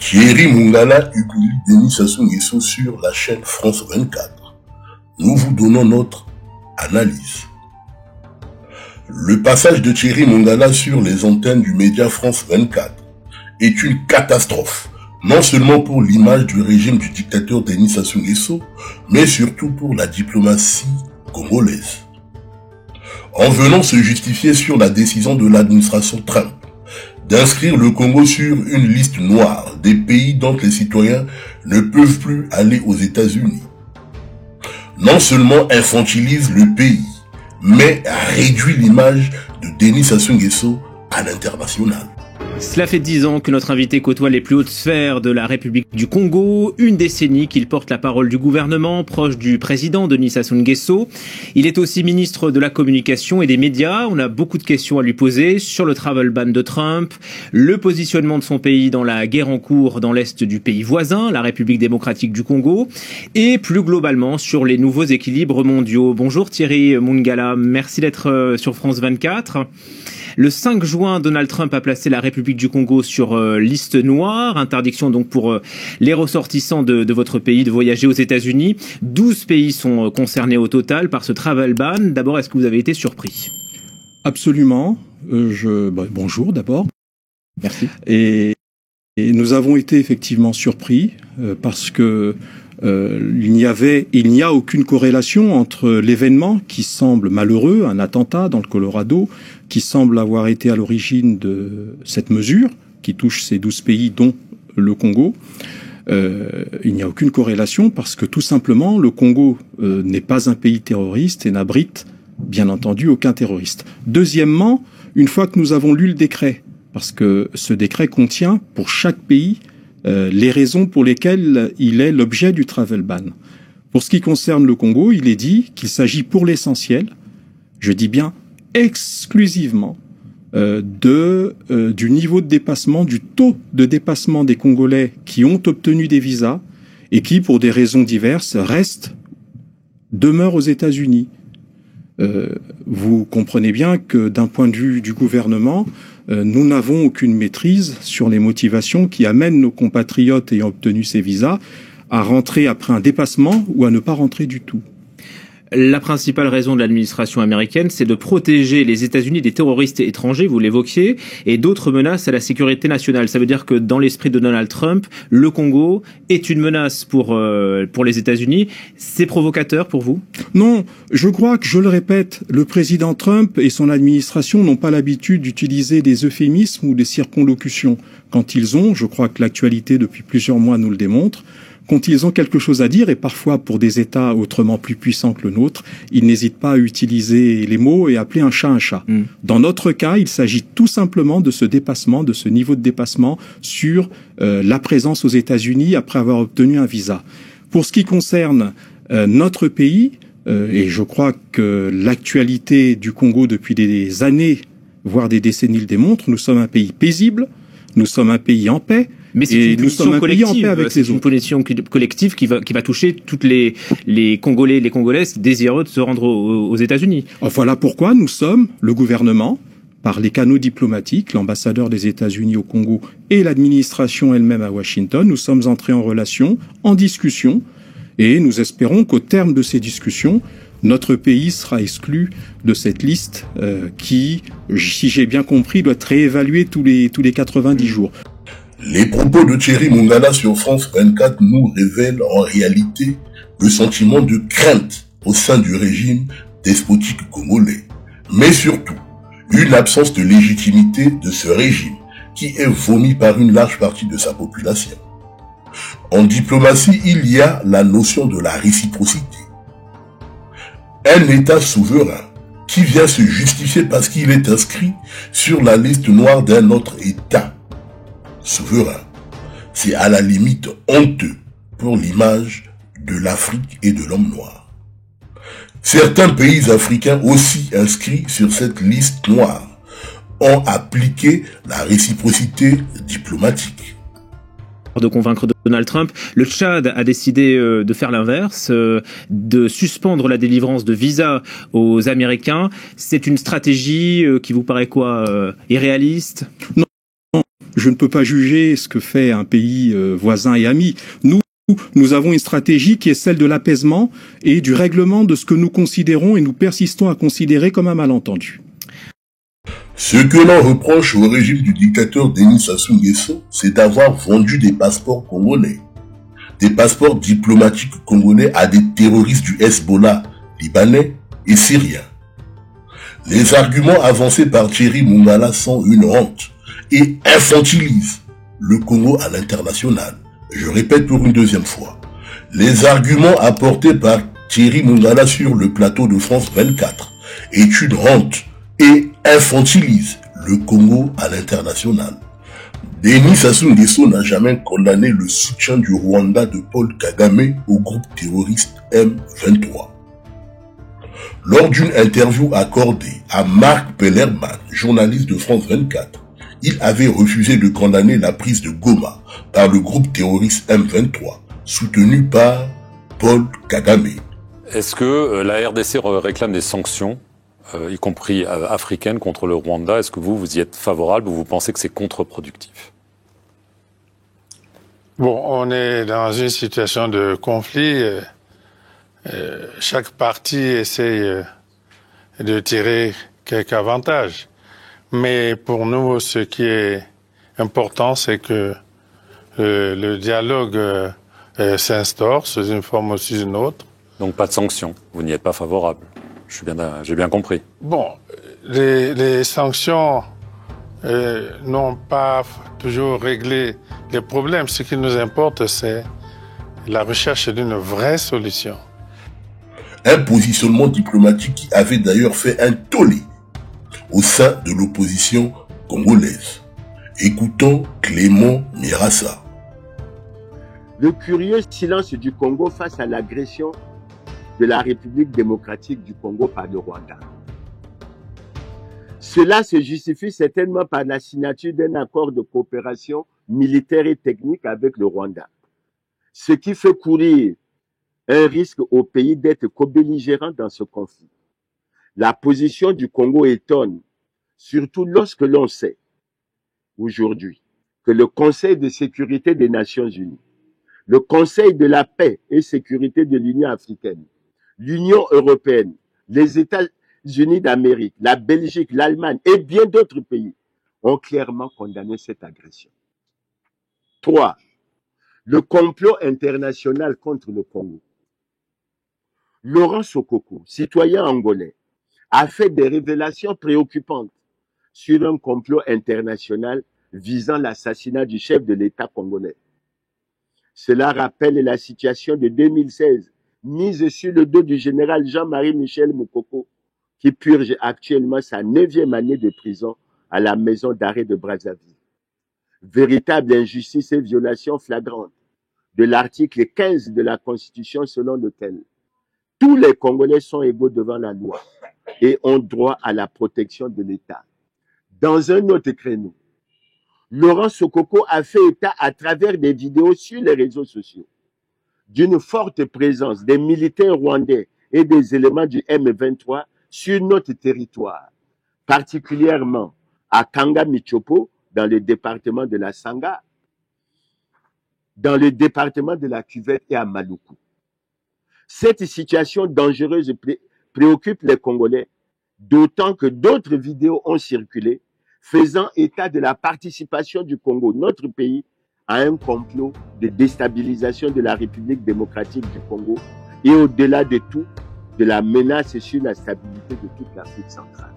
Thierry Mongala humilie Denis Sassou Nguesso sur la chaîne France 24. Nous vous donnons notre analyse. Le passage de Thierry Mongala sur les antennes du média France 24 est une catastrophe, non seulement pour l'image du régime du dictateur Denis Sassou Nguesso, mais surtout pour la diplomatie congolaise. En venant se justifier sur la décision de l'administration Trump d'inscrire le Congo sur une liste noire des pays dont les citoyens ne peuvent plus aller aux États-Unis, non seulement infantilise le pays, mais réduit l'image de Denis Sassou Nguesso à l'international. Cela fait 10 ans que notre invité côtoie les plus hautes sphères de la République du Congo, une décennie qu'il porte la parole du gouvernement, proche du président Denis Sassou Nguesso. Il est aussi ministre de la Communication et des Médias. On a beaucoup de questions à lui poser sur le travel ban de Trump, le positionnement de son pays dans la guerre en cours dans l'est du pays voisin, la République démocratique du Congo, et plus globalement sur les nouveaux équilibres mondiaux. Bonjour Thierry Mongala, merci d'être sur France 24. Le 5 juin, Donald Trump a placé la République du Congo sur liste noire, interdiction donc pour les ressortissants de votre pays de voyager aux États-Unis. 12 pays sont concernés au total par ce travel ban. D'abord, est-ce que vous avez été surpris? Absolument. Bonjour d'abord. Merci. Et nous avons été effectivement surpris parce que il n'y a aucune corrélation entre l'événement qui semble malheureux, un attentat dans le Colorado, qui semble avoir été à l'origine de cette mesure, qui touche ces 12 pays, dont le Congo. Il n'y a aucune corrélation parce que tout simplement, le Congo n'est pas un pays terroriste et n'abrite, bien entendu, aucun terroriste. Deuxièmement, une fois que nous avons lu le décret, parce que ce décret contient, pour chaque pays, les raisons pour lesquelles il est l'objet du travel ban. Pour ce qui concerne le Congo, il est dit qu'il s'agit pour l'essentiel, je dis bien exclusivement, du niveau de dépassement, du taux de dépassement des Congolais qui ont obtenu des visas et qui, pour des raisons diverses, demeurent aux États-Unis. Vous comprenez bien que d'un point de vue du gouvernement, nous n'avons aucune maîtrise sur les motivations qui amènent nos compatriotes ayant obtenu ces visas à rentrer après un dépassement ou à ne pas rentrer du tout. La principale raison de l'administration américaine, c'est de protéger les États-Unis des terroristes étrangers, vous l'évoquiez, et d'autres menaces à la sécurité nationale. Ça veut dire que dans l'esprit de Donald Trump, le Congo est une menace pour les États-Unis. C'est provocateur pour vous? Non, je crois que, je le répète, le président Trump et son administration n'ont pas l'habitude d'utiliser des euphémismes ou des circonlocutions. Quand ils ont, je crois que l'actualité depuis plusieurs mois nous le démontre, quand ils ont quelque chose à dire, et parfois pour des États autrement plus puissants que le nôtre, ils n'hésitent pas à utiliser les mots et appeler un chat un chat. Dans notre cas, il s'agit tout simplement de ce dépassement, de ce niveau de dépassement sur la présence aux États-Unis après avoir obtenu un visa. Pour ce qui concerne notre pays, et je crois que l'actualité du Congo depuis des années, voire des décennies le démontre, nous sommes un pays paisible, nous sommes un pays en paix, mais c'est une punition collective. C'est une punition collective qui va toucher toutes les Congolais et les Congolaises désireux de se rendre aux États-Unis. Voilà pourquoi nous sommes, le gouvernement, par les canaux diplomatiques, l'ambassadeur des États-Unis au Congo et l'administration elle-même à Washington, nous sommes entrés en relation, en discussion, et nous espérons qu'au terme de ces discussions, notre pays sera exclu de cette liste qui, si j'ai bien compris, doit être réévaluée tous les 90 jours. Les propos de Thierry Mongala sur France 24 nous révèlent en réalité le sentiment de crainte au sein du régime despotique congolais, mais surtout une absence de légitimité de ce régime qui est vomi par une large partie de sa population. En diplomatie, il y a la notion de la réciprocité. Un État souverain qui vient se justifier parce qu'il est inscrit sur la liste noire d'un autre État souverain, c'est à la limite honteux pour l'image de l'Afrique et de l'homme noir. Certains pays africains aussi inscrits sur cette liste noire ont appliqué la réciprocité diplomatique. De convaincre Donald Trump, le Tchad a décidé de faire l'inverse, de suspendre la délivrance de visas aux Américains. C'est une stratégie qui vous paraît quoi, irréaliste? Non. je ne peux pas juger ce que fait un pays voisin et ami. Nous avons une stratégie qui est celle de l'apaisement et du règlement de ce que nous considérons et nous persistons à considérer comme un malentendu. Ce que l'on reproche au régime du dictateur Denis Sassou Nguesso, c'est d'avoir vendu des passeports congolais, des passeports diplomatiques congolais à des terroristes du Hezbollah, libanais et syriens. Les arguments avancés par Thierry Mongala sont une honte et infantilisent le Congo à l'international. Je répète pour une deuxième fois. Les arguments apportés par Thierry Mongala sur le plateau de France 24 est une honte et infantilise le Congo à l'international. Denis Sassou Nguesso n'a jamais condamné le soutien du Rwanda de Paul Kagame au groupe terroriste M23. Lors d'une interview accordée à Marc Pellerman, journaliste de France 24, il avait refusé de condamner la prise de Goma par le groupe terroriste M23, soutenu par Paul Kagame. Est-ce que la RDC réclame des sanctions, y compris africaines, contre le Rwanda? Est-ce que vous y êtes favorable ou vous pensez que c'est contre-productif? Bon, on est dans une situation de conflit. Chaque partie essaye de tirer quelques avantages. Mais pour nous, ce qui est important, c'est que le dialogue s'instaure sous une forme ou sous une autre. Donc pas de sanctions, vous n'y êtes pas favorable. J'ai bien compris. Bon, les sanctions n'ont pas toujours réglé les problèmes. Ce qui nous importe, c'est la recherche d'une vraie solution. Un positionnement diplomatique qui avait d'ailleurs fait un tollé au sein de l'opposition congolaise. Écoutons Clément Mirassa. Le curieux silence du Congo face à l'agression de la République démocratique du Congo par le Rwanda. Cela se justifie certainement par la signature d'un accord de coopération militaire et technique avec le Rwanda, ce qui fait courir un risque au pays d'être co-belligérant dans ce conflit. La position du Congo étonne, surtout lorsque l'on sait aujourd'hui que le Conseil de sécurité des Nations Unies, le Conseil de la paix et sécurité de l'Union africaine, l'Union européenne, les États-Unis d'Amérique, la Belgique, l'Allemagne et bien d'autres pays ont clairement condamné cette agression. 3. Le complot international contre le Congo. Laurent Sokoko, citoyen angolais, a fait des révélations préoccupantes sur un complot international visant l'assassinat du chef de l'État congolais. Cela rappelle la situation de 2016, mise sur le dos du général Jean-Marie Michel Moukoko, qui purge actuellement sa 9e année de prison à la maison d'arrêt de Brazzaville. Véritable injustice et violation flagrante de l'article 15 de la Constitution selon lequel tous les Congolais sont égaux devant la loi et ont droit à la protection de l'État. Dans un autre créneau, Laurent Sokoko a fait état à travers des vidéos sur les réseaux sociaux d'une forte présence des militaires rwandais et des éléments du M23 sur notre territoire, particulièrement à Kanga-Michopo, dans le département de la Sanga, dans le département de la Cuvette et à Maluku. Cette situation dangereuse préoccupe les Congolais, d'autant que d'autres vidéos ont circulé faisant état de la participation du Congo, notre pays, à un complot de déstabilisation de la République démocratique du Congo et au-delà de tout, de la menace sur la stabilité de toute l'Afrique centrale.